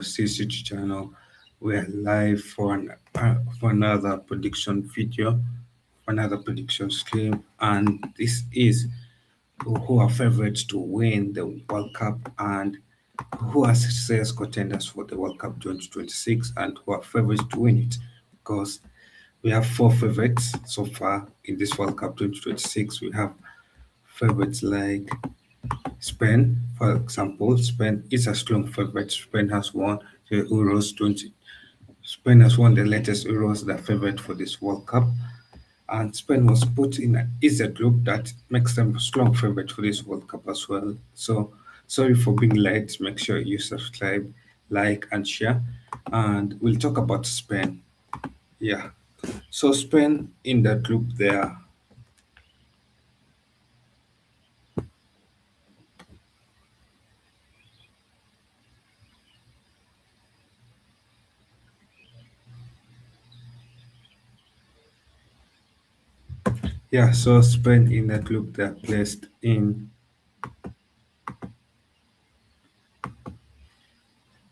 CCG channel. We're live for another prediction video, another prediction stream, and this is who are favorites to win the World Cup and who are serious contenders for the World Cup 2026 and who are favorites to win it. Because we have four favorites so far in this World Cup 2026. We have favorites like Spain, for example. Spain is a strong favorite. Spain has won the Euros 20. Spain has won the latest Euros, the favorite for this World Cup. And Spain was put in an easier group that makes them a strong favorite for this World Cup as well. So sorry for being late. Make sure you subscribe, like, and share. And we'll talk about Spain. Yeah. So Spain in that group there. Yeah, so Spain in that group they're placed in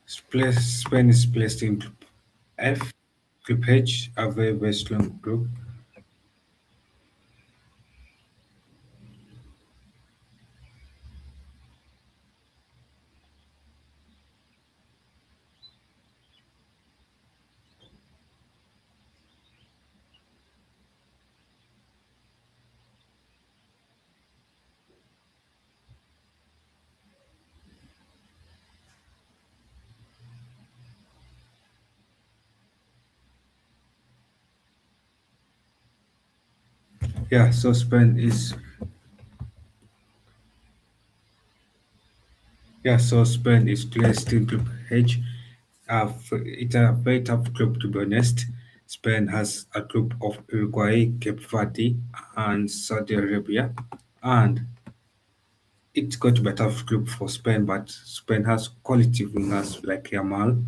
Spain is placed in Group F. Group H, a very, very strong group. Yeah, so Spain is placed in Group H. It's a very tough group to be honest. Spain has a group of Uruguay, Cape Verde, and Saudi Arabia, and it's going to be a tough group for Spain. But Spain has quality wingers like Yamal,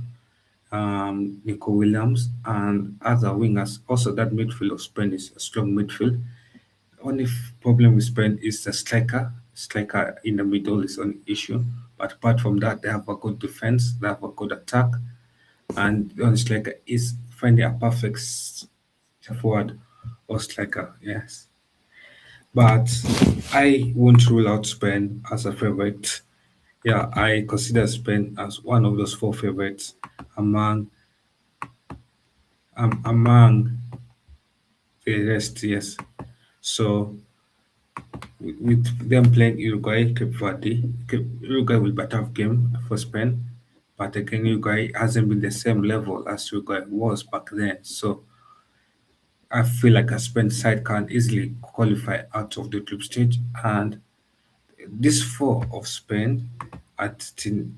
Nico Williams, and other wingers. Also, that midfield of Spain is a strong midfield. Only problem with Spain is the striker. Striker in the middle is an issue. But apart from that, they have a good defense, they have a good attack, and the only striker is finding a perfect forward or striker. Yes, but I won't rule out Spain as a favorite. Yeah, I consider Spain as one of those four favorites among among the rest. Yes, so with them playing Uruguay, Cape Verde, Uruguay will be a tough game for Spain, but again, Uruguay hasn't been the same level as Uruguay was back then. So I feel like a Spain side can easily qualify out of the group stage, and this four of Spain, Argentina,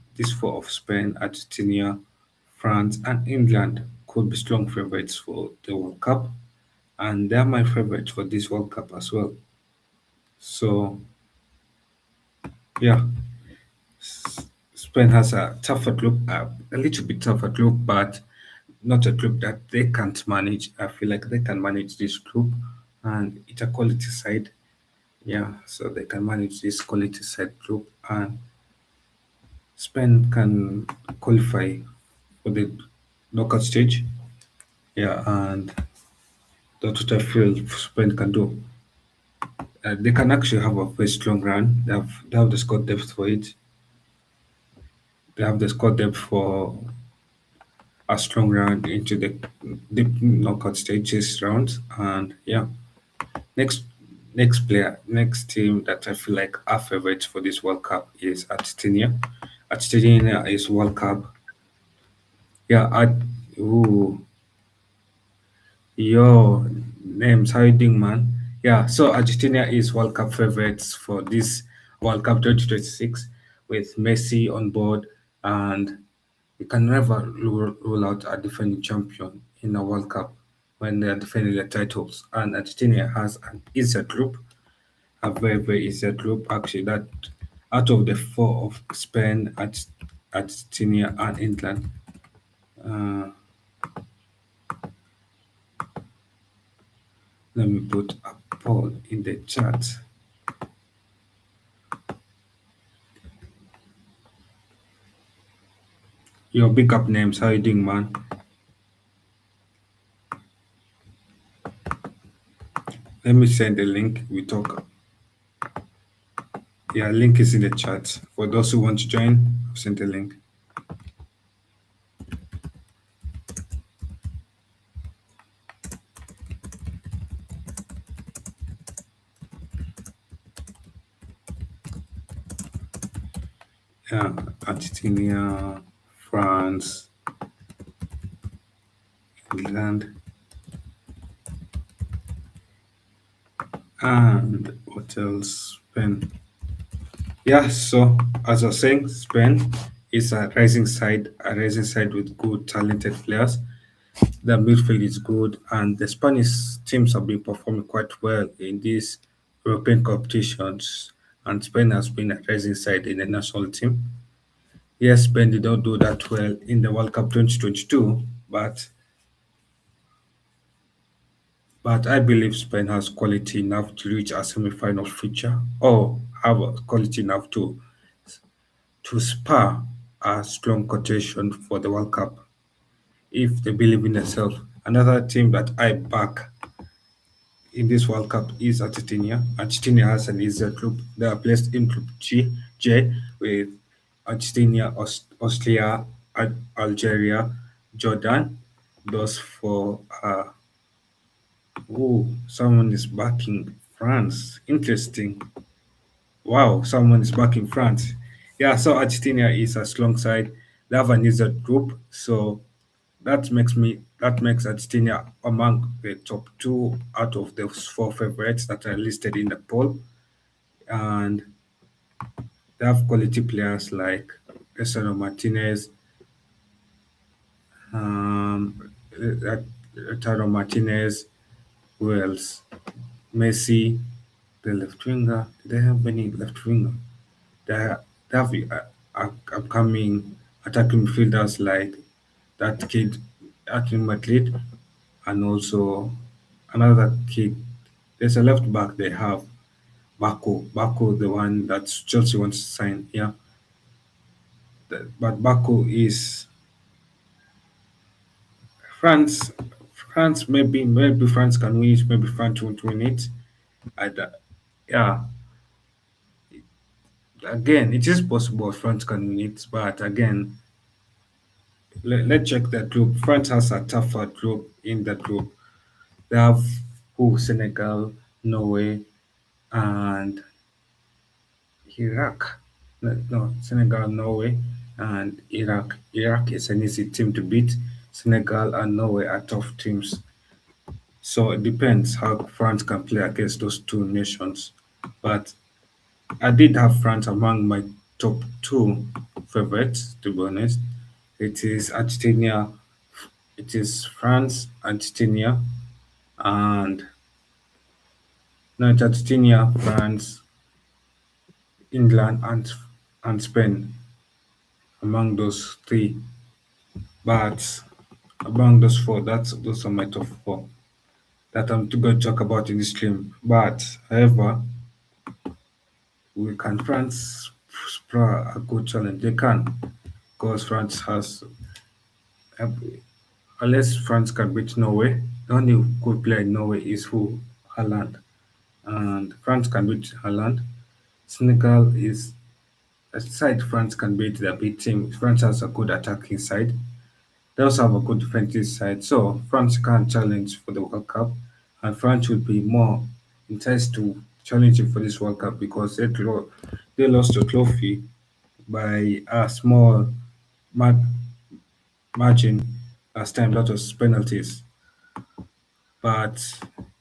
France, and England could be strong favorites for the World Cup, and they're my favorites for this World Cup as well. So yeah, Spain has a tougher group, a little bit tougher group, but not a group that they can't manage. I feel like they can manage this group, and it's a quality side. Yeah, so they can manage this quality side group, and Spain can qualify for the knockout stage. Yeah, and that's what I feel Spain can do. They can actually have a very strong run. They have the squad depth for it. They have the squad depth for a strong run into the deep knockout stages rounds. And yeah, next next team that I feel like are favorites for this World Cup is Argentina. Argentina is World Cup. Yeah, ooh, yo, names, how you doing, man? Yeah, so Argentina is World Cup favorites for this World Cup 2026 with Messi on board, and you can never rule out a defending champion in a World Cup when they are defending their titles. And Argentina has an easier group, a very, very easier group. Actually, that out of the four of Spain, Argentina, and England, uh, let me put a poll in the chat. Your big up names, how you doing, man? Let me send the link. We talk. Yeah, link is in the chat. For those who want to join, I've sent the link. Yeah, Argentina, France, England, and what else? Spain. Yeah, so as I was saying, Spain is a rising side with good, talented players. The midfield is good, and the Spanish teams have been performing quite well in these European competitions. And Spain has been a rising side in the national team. Yes, Spain did not do that well in the World Cup 2022, but I believe Spain has quality enough to reach a semi-final feature, or have a quality enough to spur a strong quotation for the World Cup if they believe in themselves. Another team that I back in this World Cup is Argentina. Argentina has an easier group. They are placed in Group J with Argentina, Austria, Algeria, Jordan. Those for oh, someone is backing France. Interesting. Wow, someone is backing France. Yeah, so Argentina is a strong side. They have an easier group, so that makes Argentina among the top two out of those four favorites that are listed in the poll, and they have quality players like Esano Martinez, Taro Martinez, who else? Messi, the left winger. Do they have any left winger? They, they have upcoming attacking midfielders like that kid at Madrid, and also another kid. There's a left back they have, Baku, the one that Chelsea wants to sign. Yeah, but Baku is France. France maybe France can win it. Maybe France won't win it. I, d- yeah, again, it is possible France can win it, but again, let's check that group. France has a tougher group in that group. They have Senegal, Norway, and Iraq. No, Senegal, Norway, and Iraq. Iraq is an easy team to beat. Senegal and Norway are tough teams. So it depends how France can play against those two nations. But I did have France among my top two favorites, to be honest. It is Argentina, it is France, Argentina, and no, it's Argentina, France, England, and Spain among those three. But among those four, those are my top four that I'm going to talk about in this stream. But however, we can France spur a good challenge. They can, because France has, uh, unless France can beat Norway, the only good player in Norway is who Haaland, and France can beat Haaland. Senegal is aside France can beat their big team. France has a good attacking side. They also have a good defensive side, so France can challenge for the World Cup, and France would be more enticed to challenging for this World Cup because they lost the trophy by a small mar- margin last time. That was penalties, but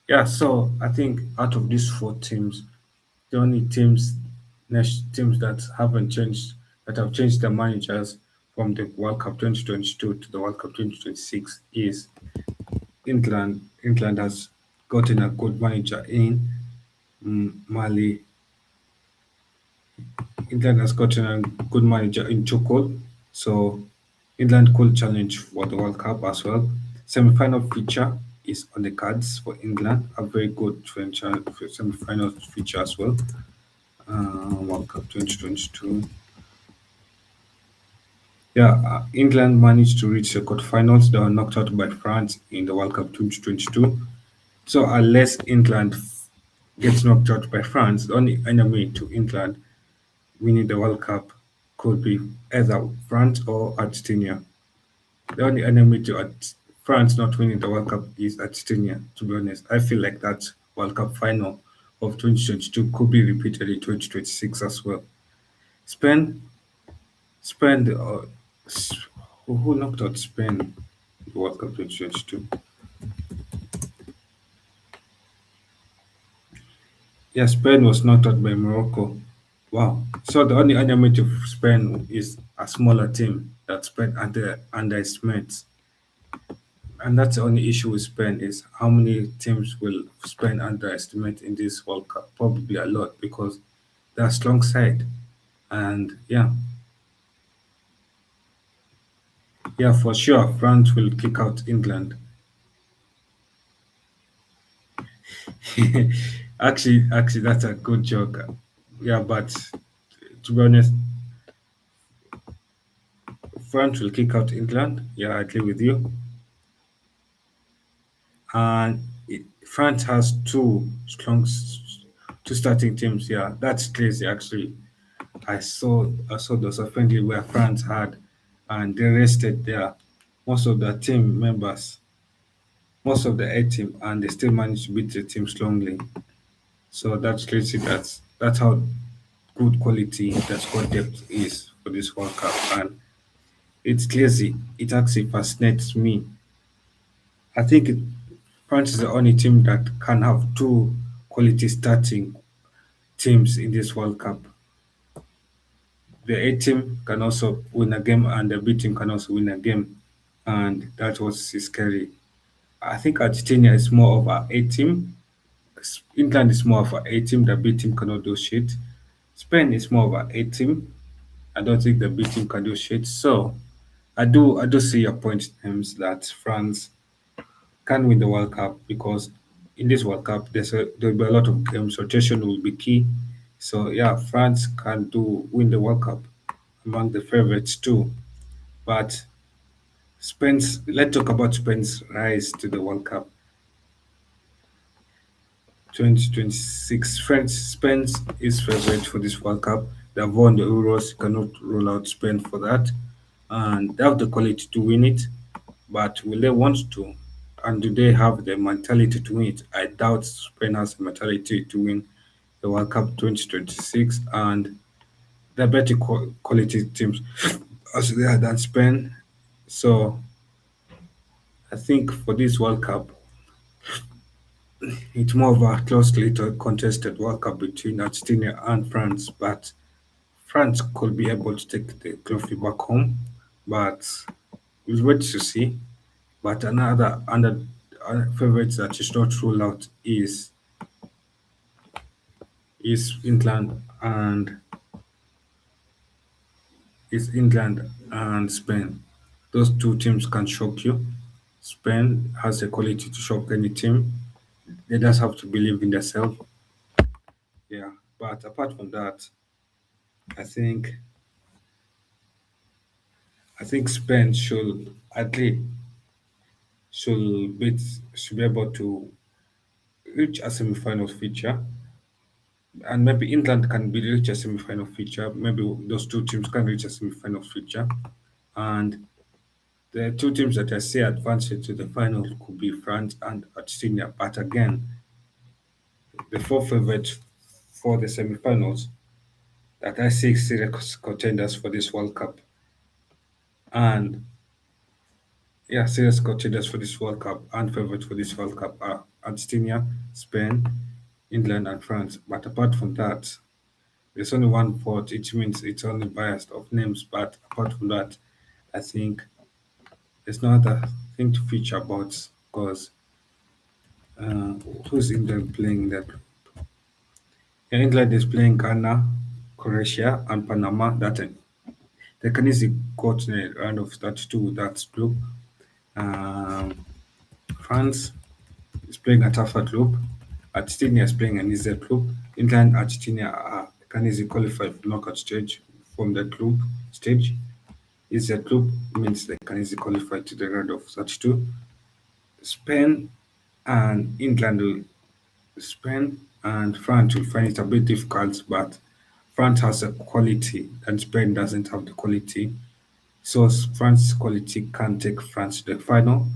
yeah. So I think out of these four teams, the only teams that haven't changed that have changed their managers from the World Cup 2022 to the World Cup 2026 is England. England has gotten a good manager in Mali. England has gotten a good manager in Tuchel, so England could challenge for the World Cup as well. Semi-final feature is on the cards for England, a very good semi-final feature as well. World Cup 2022. Yeah, England managed to reach the quarterfinals. They were knocked out by France in the World Cup 2022. So unless England gets knocked out by France, the only enemy to England winning the World Cup could be either France or Argentina. The only enemy to France not winning the World Cup is Argentina, to be honest. I feel like that World Cup final of 2022 could be repeated in 2026 as well. Spain, Spain, who knocked out Spain in the World Cup 2022? Yeah, Spain was knocked out by Morocco. Wow. So the only enemy to Spain is a smaller team that Spain underestimates. And that's the only issue with Spain is how many teams will Spain underestimate in this World Cup? Probably a lot because they're a strong side. And yeah, for sure, France will kick out England. Actually, that's a good joke. Yeah, but to be honest, France will kick out England. Yeah, I agree with you. And France has two starting teams. Yeah, that's crazy. Actually, I saw those friendly where France had, and they rested there most of the team members, most of the A team, and they still managed to beat the team strongly. So that's crazy. That's how good quality the squad depth is for this World Cup, and it's crazy. It actually fascinates me. I think France is the only team that can have two quality starting teams in this World Cup. The A team can also win a game, and the B team can also win a game, and that was scary. I think Argentina is more of a A team. England is more of a A team. The B team cannot do shit. Spain is more of a A team. I don't think the B team can do shit. So I do see your point, James, that France can win the World Cup because in this World Cup there'll be a lot of games. Rotation will be key. So yeah, France can do win the World Cup among the favorites too. But let's talk about Spain's rise to the World Cup 2026. Spain is favorite for this World Cup. They have won the Euros. You cannot rule out Spain for that. And they have the quality to win it. But will they want to? And do they have the mentality to win it? I doubt Spain has the mentality to win the World Cup 2026. And they're better quality teams as they are than Spain. So I think for this World Cup, it's more of a closely contested World Cup between Argentina and France, but France could be able to take the trophy back home. But we'll wait to see. But another under favorites that is not ruled out is England and Spain. Those two teams can shock you. Spain has the quality to shock any team. They just have to believe in themselves. Yeah. But apart from that, I think I think Spain should at least should be able to reach a semi-final feature, and maybe England can be reach a semi-final feature. Maybe those two teams can reach a semi-final feature, and the two teams that I see advancing to the final could be France and Argentina. But again, the four favorites for the semi-finals that I see serious contenders for this World Cup, and yeah, serious contenders for this World Cup and favorites for this World Cup are Argentina, Spain, England, and France. But apart from that, there's only one vote. It means it's only biased of names. But apart from that, I think there's no other thing to feature about because uh, who's England playing that? Yeah, England is playing Ghana, Croatia, and Panama. They can easily go to the round of 32 with that group. Um, France is playing a tougher group. Argentina is playing an easier group. England, Argentina can easily qualify for knockout stage from the group stage. Is a group means they can easily qualify to the round of 32. Spain and England will Spain and France will find it a bit difficult, but France has a quality and Spain doesn't have the quality. So France's quality can take France to the final.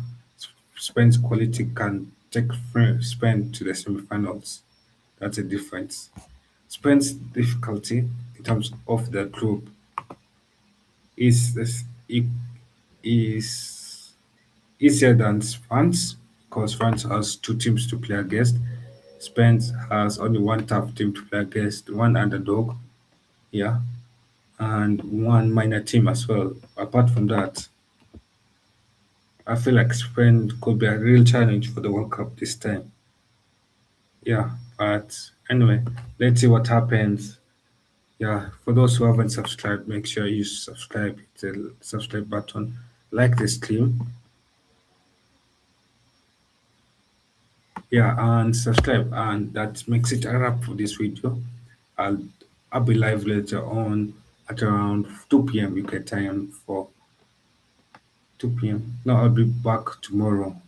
Spain's quality can take Spain to the semi-finals. That's a difference. Spain's difficulty in terms of the group is this, is easier than France because France has two teams to play against. Spain has only one tough team to play against, one underdog, yeah, and one minor team as well. Apart from that, I feel like Spain could be a real challenge for the World Cup this time. Yeah, but anyway, let's see what happens. Yeah, for those who haven't subscribed, make sure you subscribe, hit the subscribe button, like the stream, yeah, and subscribe, and that makes it a wrap for this video. I'll I'll be live later on at around 2 p.m. UK time for 2 p.m. No, I'll be back tomorrow.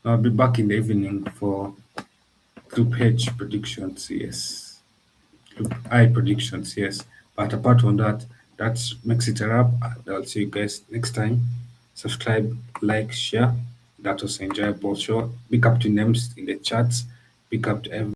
I'll be back in the evening for group H predictions, yes. Group I predictions, yes. But apart from that, that makes it a wrap. And I'll see you guys next time. Subscribe, like, share. That was enjoyable show. Big up to names in the chats. Big up to everyone.